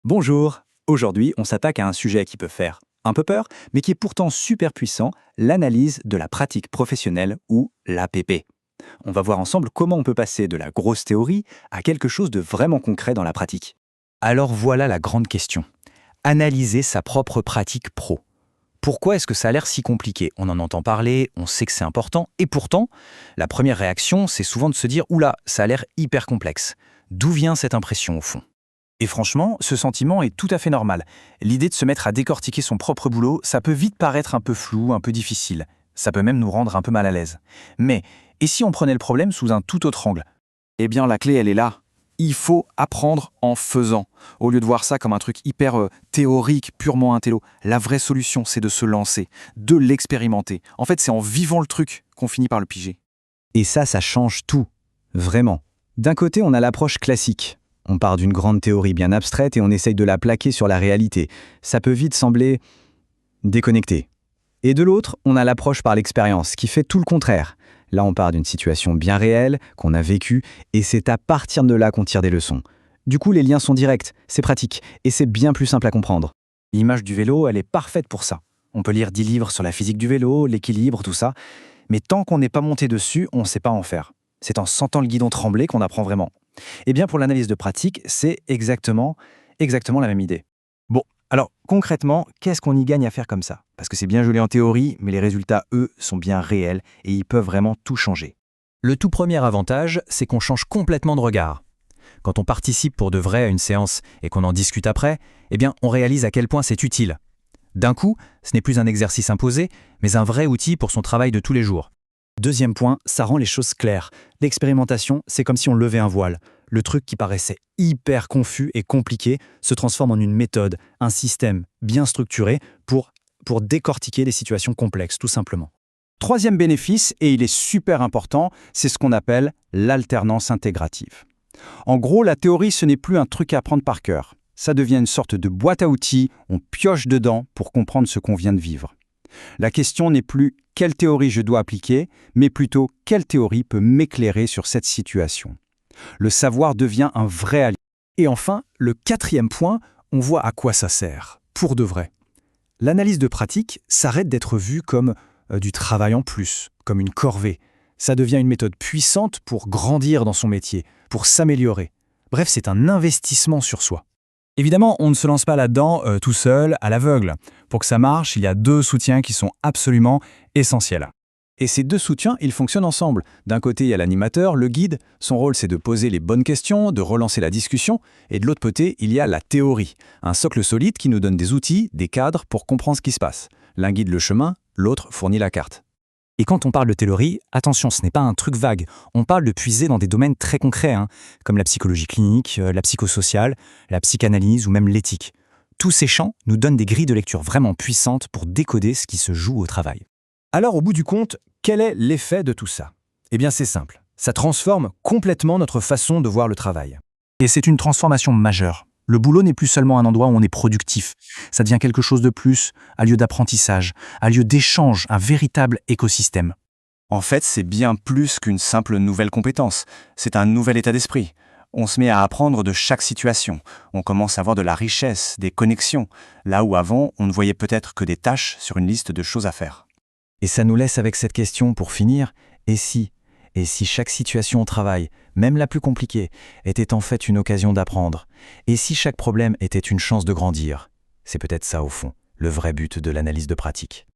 Bonjour, aujourd'hui on s'attaque à un sujet qui peut faire un peu peur, mais qui est pourtant super puissant, l'analyse de la pratique professionnelle ou l'APP. On va voir ensemble comment on peut passer de la grosse théorie à quelque chose de vraiment concret dans la pratique. Alors voilà la grande question. Analyser sa propre pratique pro. Pourquoi est-ce que ça a l'air si compliqué? On en entend parler, on sait que c'est important, et pourtant, la première réaction, c'est souvent de se dire « Oula, ça a l'air hyper complexe ». D'où vient cette impression au fond? Et franchement, ce sentiment est tout à fait normal. L'idée de se mettre à décortiquer son propre boulot, ça peut vite paraître un peu flou, un peu difficile. Ça peut même nous rendre un peu mal à l'aise. Mais, et si on prenait le problème sous un tout autre angle? Eh bien, la clé, elle est là. Il faut apprendre en faisant. Au lieu de voir ça comme un truc hyper théorique, purement intello, la vraie solution, c'est de se lancer, de l'expérimenter. En fait, c'est en vivant le truc qu'on finit par le piger. Et ça change tout, vraiment. D'un côté, on a l'approche classique. On part d'une grande théorie bien abstraite et on essaye de la plaquer sur la réalité. Ça peut vite sembler déconnecté. Et de l'autre, on a l'approche par l'expérience, qui fait tout le contraire. Là, on part d'une situation bien réelle, qu'on a vécue, et c'est à partir de là qu'on tire des leçons. Du coup, les liens sont directs, c'est pratique, et c'est bien plus simple à comprendre. L'image du vélo, elle est parfaite pour ça. On peut lire 10 livres sur la physique du vélo, l'équilibre, tout ça. Mais tant qu'on n'est pas monté dessus, on ne sait pas en faire. C'est en sentant le guidon trembler qu'on apprend vraiment. Eh bien, pour l'analyse de pratique, c'est exactement la même idée. Bon, alors concrètement, qu'est-ce qu'on y gagne à faire comme ça? Parce que c'est bien joli en théorie, mais les résultats, eux, sont bien réels et ils peuvent vraiment tout changer. Le tout premier avantage, c'est qu'on change complètement de regard. Quand on participe pour de vrai à une séance et qu'on en discute après, eh bien, on réalise à quel point c'est utile. D'un coup, ce n'est plus un exercice imposé, mais un vrai outil pour son travail de tous les jours. Deuxième point, ça rend les choses claires. L'expérimentation, c'est comme si on levait un voile. Le truc qui paraissait hyper confus et compliqué se transforme en une méthode, un système bien structuré pour décortiquer les situations complexes, tout simplement. Troisième bénéfice, et il est super important, c'est ce qu'on appelle l'alternance intégrative. En gros, la théorie, ce n'est plus un truc à apprendre par cœur. Ça devient une sorte de boîte à outils, on pioche dedans pour comprendre ce qu'on vient de vivre. La question n'est plus quelle théorie je dois appliquer, mais plutôt quelle théorie peut m'éclairer sur cette situation. Le savoir devient un vrai allié. Et enfin, le quatrième point, on voit à quoi ça sert, pour de vrai. L'analyse de pratique s'arrête d'être vue comme du travail en plus, comme une corvée. Ça devient une méthode puissante pour grandir dans son métier, pour s'améliorer. Bref, c'est un investissement sur soi. Évidemment, on ne se lance pas là-dedans tout seul, à l'aveugle. Pour que ça marche, il y a deux soutiens qui sont absolument essentiels. Et ces deux soutiens, ils fonctionnent ensemble. D'un côté, il y a l'animateur, le guide. Son rôle, c'est de poser les bonnes questions, de relancer la discussion. Et de l'autre côté, il y a la théorie. Un socle solide qui nous donne des outils, des cadres pour comprendre ce qui se passe. L'un guide le chemin, l'autre fournit la carte. Et quand on parle de théorie, attention, ce n'est pas un truc vague. On parle de puiser dans des domaines très concrets, comme la psychologie clinique, la psychosociale, la psychanalyse ou même l'éthique. Tous ces champs nous donnent des grilles de lecture vraiment puissantes pour décoder ce qui se joue au travail. Alors, au bout du compte, quel est l'effet de tout ça? Eh bien, c'est simple. Ça transforme complètement notre façon de voir le travail. Et c'est une transformation majeure. Le boulot n'est plus seulement un endroit où on est productif. Ça devient quelque chose de plus, un lieu d'apprentissage, un lieu d'échange, un véritable écosystème. En fait, c'est bien plus qu'une simple nouvelle compétence. C'est un nouvel état d'esprit. On se met à apprendre de chaque situation. On commence à voir de la richesse, des connexions, là où avant, on ne voyait peut-être que des tâches sur une liste de choses à faire. Et ça nous laisse avec cette question pour finir, et si chaque situation au travail, même la plus compliquée, était en fait une occasion d'apprendre? Et si chaque problème était une chance de grandir? C'est peut-être ça au fond, le vrai but de l'analyse de pratique.